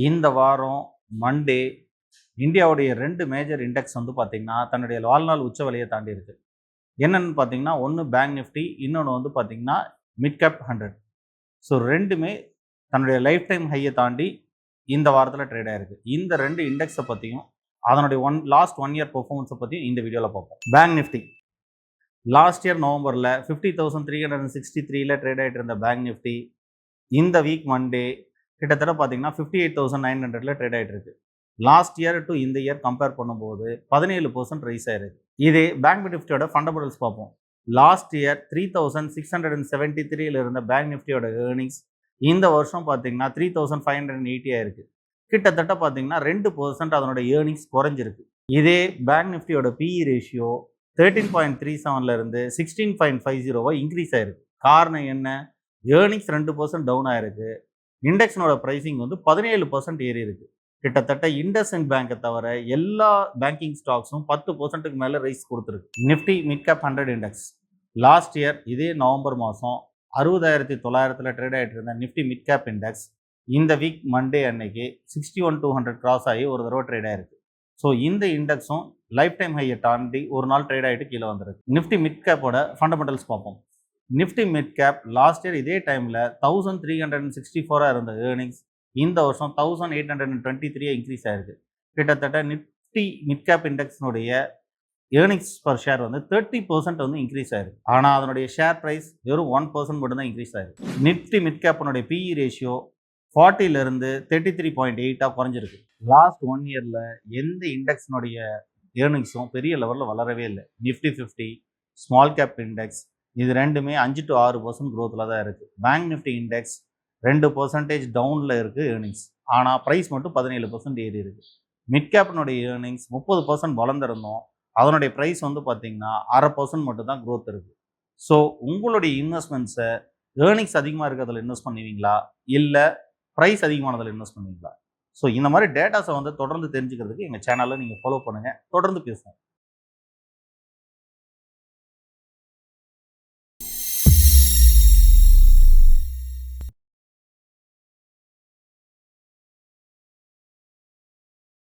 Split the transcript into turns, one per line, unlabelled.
இந்த வாரம் மண்டே இந்தியாவுடைய 2 மேஜர் இண்டெக்ஸ் வந்து பார்த்தீங்கன்னா, தன்னுடைய வாழ்நாள் உச்ச விலைய தாண்டி இருக்கு. என்னன்னு பார்த்தீங்கன்னா, ஒண்ணு பேங்க் நிஃப்டி, இன்னொன்னு வந்து பார்த்தீங்கன்னா, மிட் கேப் 100. ஸோ 2மே தன்னுடைய லைஃப் டைம் ஹைய தாண்டி இந்த வாரத்தில ட்ரேட் ஆயிருக்கு. இந்த 2 இண்டெக்ஸ பத்தியும், அதனுடைய லாஸ்ட் 1 இயர் பெர்ஃபார்மன்ஸ பத்தியும் இந்த வீடியோல பார்ப்போம். பேங்க் நிஃப்டி லாஸ்ட் இயர் நவம்பர்ல 50,363ல ட்ரேட் ஆயிட்டு இருந்த பேங்க் நிஃப்டி இந்த வீக் மண்டே கிட்டத்தட்ட பார்த்தீங்கன்னா 58,900ல ட்ரேட் ஆயிட்டு இருக்கு. லாஸ்ட் இயர் டு இந்த இயர் கம்பேர் பண்ணும்போது 17% ரைஸ் ஆயிருக்கு. இதே பேங்க் நிஃப்டியோட ஃபண்டமெண்டல்ஸ் பார்ப்போம். லாஸ்ட் இயர் 3,673ல இருந்த பேங்க் நிஃப்டியோட ஏர்னிங்ஸ் இந்த வருஷம் பார்த்தீங்கன்னா 3,580 ஆயிருக்கு. கிட்டத்தட்ட பார்த்தீங்கன்னா 2% அதனோட ஏர்னிங்ஸ் குறைஞ்சிருக்கு. இதே பேங்க் நிஃப்டியோட பிஇ ரேஷியோ 13.37ல இருந்து 16.50 இன்க்ரீஸ் ஆயிருக்கு. காரணம் என்ன? ஏர்னிங்ஸ் 2% டவுன் ஆயிருக்கு. இண்டெக்ஸனோட பிரைசிங் வந்து 17% ஏறி இருக்கு. கிட்டத்தட்ட இண்டஸ்இண்ட் பேங்கை தவிர எல்லா பேங்கிங் ஸ்டாக்ஸும் 10%க்கு மேலே ரைஸ் கொடுத்துருக்கு. Nifty mid gap 100 index last year இதே நவம்பர் மாதம் 60,900ல ட்ரேட் ஆகிட்டு இருந்த நிஃப்டி மிட் கேப் இண்டெக்ஸ் இந்த வீக் மண்டே அன்னைக்கு 61,200 கிராஸ் ஆகி ஒரு தடவை ட்ரேட் ஆயிருக்கு. ஸோ இந்த இண்டெக்ஸும் லைஃப் டைம் ஹையை தாண்டி ஒரு நாள் ட்ரேட் ஆகிட்டு கீழே வந்துருக்கு. நிஃப்டி மிட் கேப்போட ஃபண்டமெண்டல்ஸ் பார்ப்போம். Nifty mid gap last year இதே டைமில் 1,364 இருந்த ஏர்னிங்ஸ் இந்த வருஷம் 1,823 இன்க்ரீஸ் ஆயிருக்கு. கிட்டத்தட்ட நிஃப்டி மிட் கேப் இண்டெக்ஸினுடைய ஏர்னிங்ஸ் பர் ஷேர் வந்து 30% வந்து இன்க்ரீஸ் ஆயிருக்கு. ஆனால் அதனுடைய ஷேர் ப்ரைஸ் வெறும் 1% மட்டும்தான் இன்க்ரீஸ் ஆயிருக்கு. நிஃப்டி மிட் கேப்பினுடைய பிஇ ரேஷியோ 40லிருந்து 33.8 குறைஞ்சிருக்கு. லாஸ்ட் 1 இயரில் எந்த இண்டெக்ஸினுடைய ஏர்னிங்ஸும் பெரிய லெவலில் வளரவே இல்லை. நிஃப்டி 50 ஸ்மால் கேப் இண்டெக்ஸ் இது ரெண்டுமே 5 to 6% க்ரோத்தில் தான் இருக்குது. பேங்க் நிஃப்டி இண்டெக்ஸ் 2% டவுனில் இருக்குது ஏர்னிங்ஸ். ஆனால் ப்ரைஸ் மட்டும் 17% ஏறி இருக்குது. மிட் கேப்னுடைய ஏர்னிங்ஸ் 30% வளர்ந்துருந்தோம். அதனுடைய ப்ரைஸ் வந்து பார்த்திங்கன்னா 0.5% மட்டும் தான் க்ரோத் இருக்குது. ஸோ உங்களுடைய இன்வெஸ்ட்மெண்ட்ஸை ஏர்னிங்ஸ் அதிகமாக இருக்கிறதுல இன்வெஸ்ட் பண்ணுவீங்களா, இல்லை ப்ரைஸ் அதிகமானதில் இன்வெஸ்ட் பண்ணுவீங்களா? ஸோ இந்த மாதிரி டேட்டாஸை வந்து தொடர்ந்து தெரிஞ்சுக்கிறதுக்கு எங்கள் சேனலில் நீங்கள் ஃபாலோ பண்ணுங்கள். தொடர்ந்து பேசுவோம்.